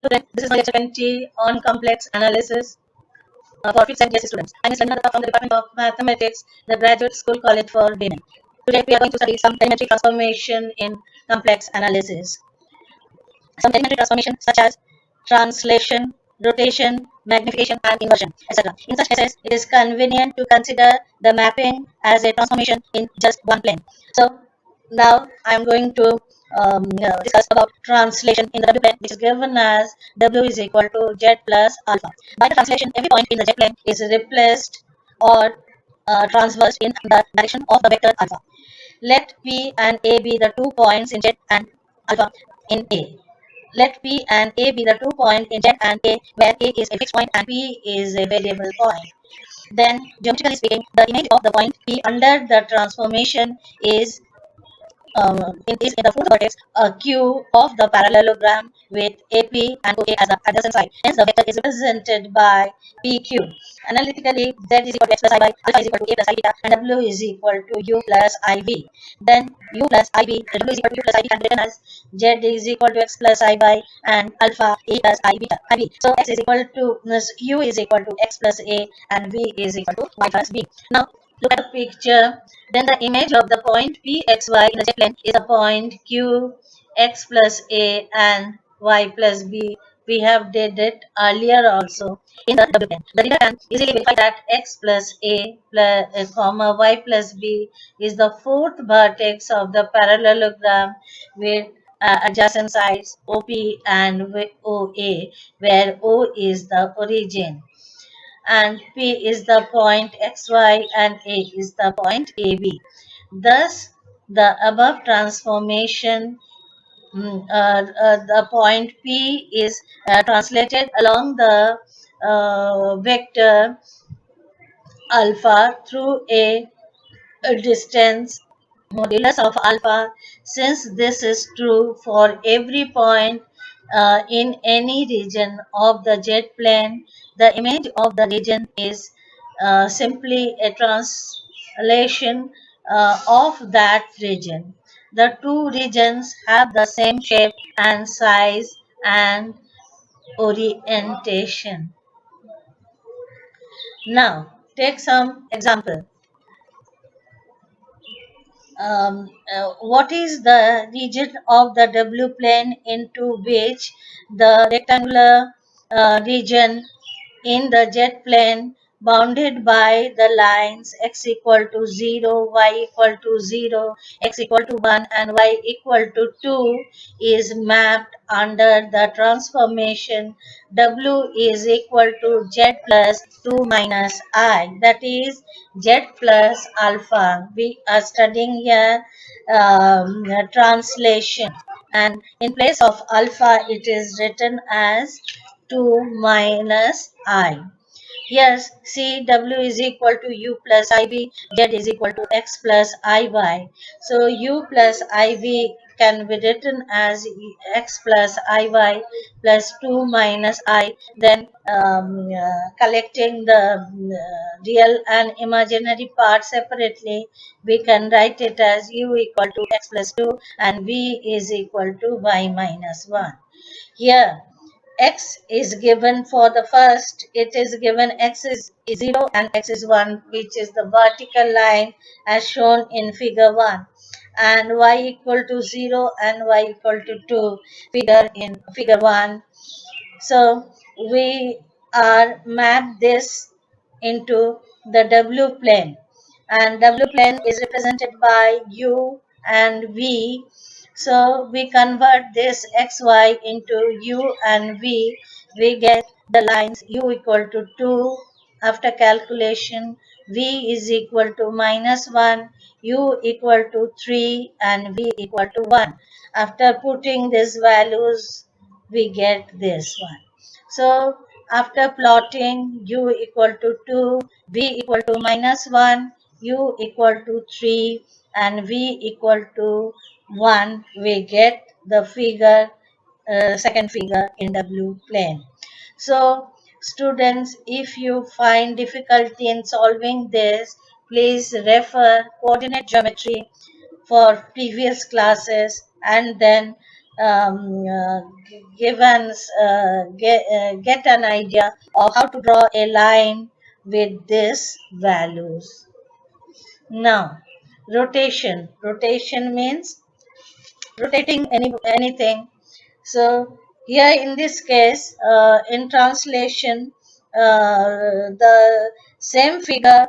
Student, this is my lecture 20 on complex analysis for 5th and GSC students. I'm Ms. Ranjana from the Department of Mathematics, the Graduate School College for Women. Today we are going to study some elementary transformation in complex analysis. Some elementary transformation such as translation, rotation, magnification, and inversion, etc. In such cases, it is convenient to consider the mapping as a transformation in just one plane. So now I am going to discuss about translation in the W plane, which is given as W is equal to Z plus alpha. By the translation, every point in the Z plane is replaced or transversed in the direction of the vector alpha. Let P and A be the 2 points in Z and alpha in A. Let P and A be the 2 points in Z and A, where A is a fixed point and P is a variable point. Then, geometrically speaking, the image of the point P under the transformation is in the fourth vertex Q of the parallelogram with AP and OA as the adjacent side. Hence, the vector is represented by PQ. Analytically, Z is equal to X plus I by alpha is equal to A plus I beta, and W is equal to U plus IV. Then U plus IV, W is equal to U plus IV can be written as Z is equal to X plus I by and alpha A plus I beta IV. So X is equal to U is equal to X plus A and V is equal to Y plus B. Now look at the picture. Then the image of the point Pxy in the Z plane is a point Q x plus A and y plus B. We have did it earlier also in the W plane. The reader can easily verify that x plus A plus comma y plus B is the fourth vertex of the parallelogram with adjacent sides OP and OA, where O is the origin and P is the point XY and A is the point AB. Thus, the above transformation, the point P is translated along the vector alpha through a distance modulus of alpha. Since this is true for every point in any region of the jet plane, the image of the region is simply a translation of that region. The two regions have the same shape and size and orientation. Now, take some example. What is the region of the W plane into which the rectangular region in the jet plane bounded by the lines x equal to 0, y equal to 0, x equal to 1 and y equal to 2 is mapped under the transformation w is equal to z plus 2 minus I, that is z plus alpha. We are studying here translation, and in place of alpha it is written as 2 minus I. Yes, see, W is equal to U plus IV, Z is equal to X plus IY. So U plus IV can be written as X plus IY plus 2 minus I. Then collecting the real and imaginary part separately, we can write it as U equal to X plus 2 and V is equal to Y minus 1. Here, x is given for the first, it is given x is 0 and x is 1, which is the vertical line as shown in figure 1, and y equal to 0 and y equal to 2 figure in figure 1. So we are map this into the W plane, and W plane is represented by U and V. So we convert this XY into U and V. We get the lines U equal to 2 after calculation, V is equal to minus 1, U equal to 3 and V equal to 1. After putting these values, we get this one. So after plotting U equal to 2, V equal to minus 1, U equal to 3 and V equal to 1, we get the figure, second figure in W plane. So students, if you find difficulty in solving this, please refer coordinate geometry for previous classes and then get an idea of how to draw a line with these values. Now, rotation. Rotation means rotating anything. So here in this case, in translation, the same figure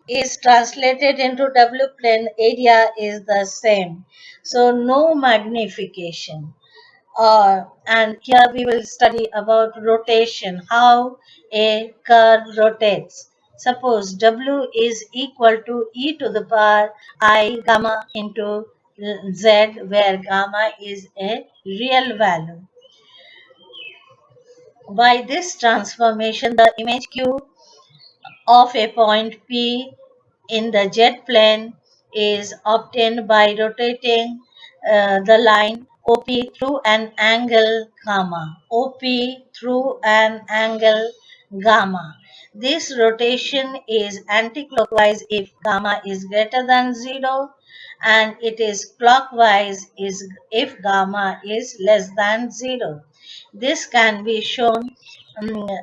is translated into W plane, area is the same. So no magnification. And here we will study about rotation, how a curve rotates. Suppose W is equal to e to the power I gamma into z, where gamma is a real value. By this transformation, the image Q of a point P in the jet plane is obtained by rotating the line OP through an angle gamma. OP through an angle gamma. This rotation is anticlockwise if gamma is greater than 0, and it is clockwise is if gamma is less than 0. This can be shown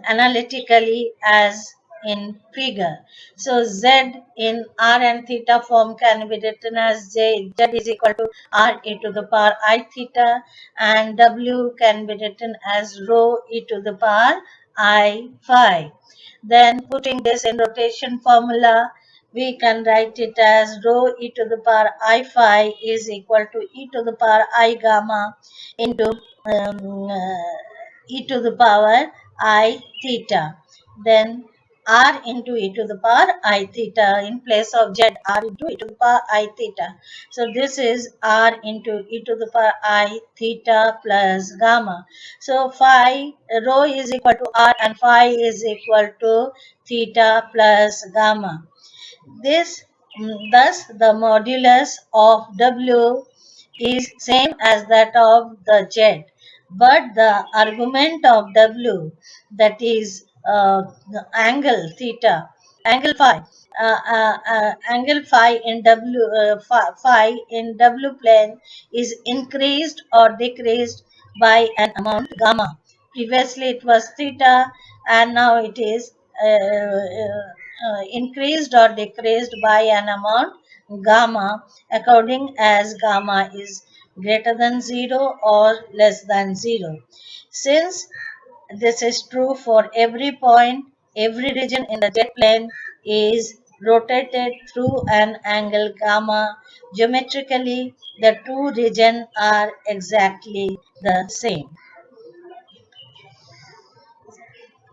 analytically as in figure. So Z in R and theta form can be written as Z is equal to R e to the power I theta, and W can be written as rho e to the power I phi. Then putting this in rotation formula, we can write it as rho e to the power I phi is equal to e to the power I gamma into e to the power I theta. Then r into e to the power I theta in place of z, r into e to the power I theta. So this is r into e to the power I theta plus gamma. So phi, rho is equal to r and phi is equal to theta plus gamma. Thus the modulus of W is same as that of the Z, but the argument of W, that is the angle theta, angle phi in phi in W plane is increased or decreased by an amount gamma. Previously it was theta, and now it is increased or decreased by an amount gamma, according as gamma is greater than 0 or less than 0. Since this is true for every point, every region in the jet plane is rotated through an angle gamma. Geometrically, the two regions are exactly the same.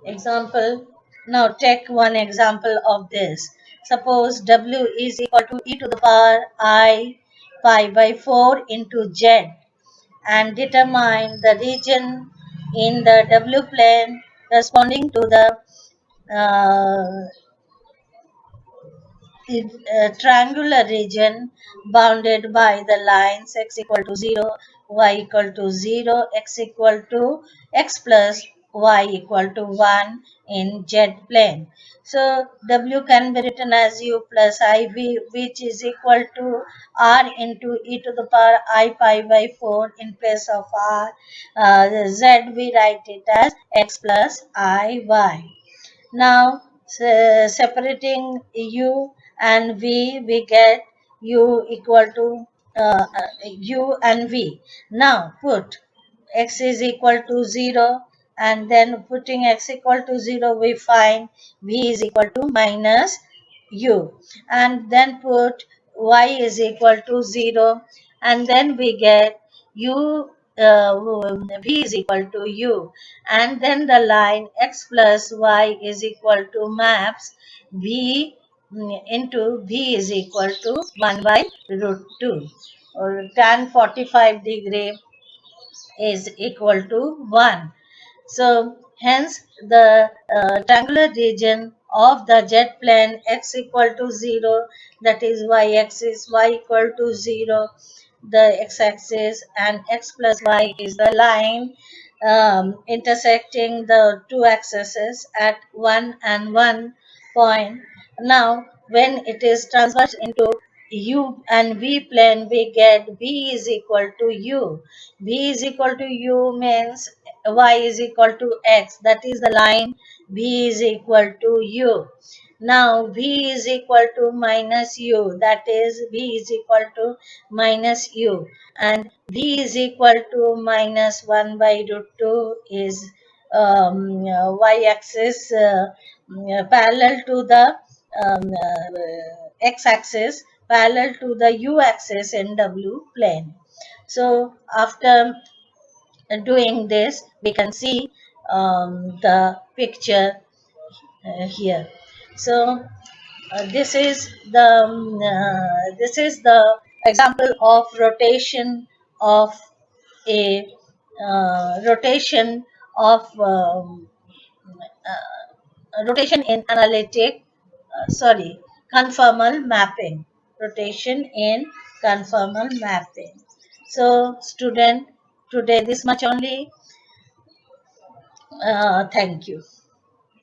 Example. Now take one example of this. Suppose W is equal to e to the power I pi by 4 into Z, and determine the region in the W plane corresponding to the uh, triangular region bounded by the lines x equal to 0, y equal to 0, x equal to x plus y equal to 1 in z plane. So w can be written as u plus iv, which is equal to r into e to the power I pi by 4 in place of r. Z we write it as x plus iy. Now, separating u and v, we get u equal to u and v. Now, put x is equal to 0, and then putting x equal to 0, we find v is equal to minus u. And then put y is equal to 0, and then we get u v is equal to u, and then the line x plus y is equal to maps v into v is equal to 1 by root 2, or tan 45 degree is equal to 1. So hence the triangular region of the jet plane x equal to 0, that is y-axis y equal to 0, the x-axis, and x plus y is the line intersecting the two axes at 1 and 1 point. Now when it is transversed into u and v plane, we get v is equal to u. V is equal to u means y is equal to x. That is the line v is equal to u. Now v is equal to minus u. That is v is equal to minus u. And v is equal to minus 1 by root 2 is y-axis parallel to the x-axis, parallel to the u-axis in w plane. So after doing this, we can see the picture here. So this is the example of rotation of a rotation of rotation in analytic, sorry, conformal mapping. Rotation in conformal mapping. So student, today this much only. Thank you.